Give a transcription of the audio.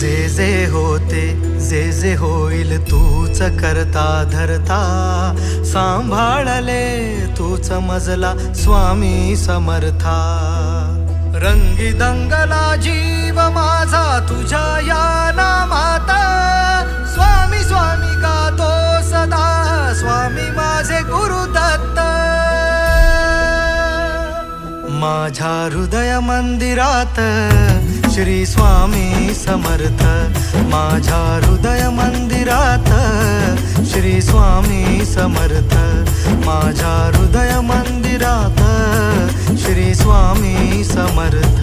जे होते जे होईल तूच करता धरता, सांभाळले तूच मजला स्वामी समर्था. रंगी दंगला जीव माझा तुझ्या या नामात, स्वामी स्वामी गातो सदा, स्वामी माझे गुरुदत्त. माझ्या हृदय मंदिरात श्री स्वामी समर्थ, माझ्या हृदय मंदिरात श्री स्वामी समर्थ, माझ्या हृदय मंदिरात श्री स्वामी समर्थ.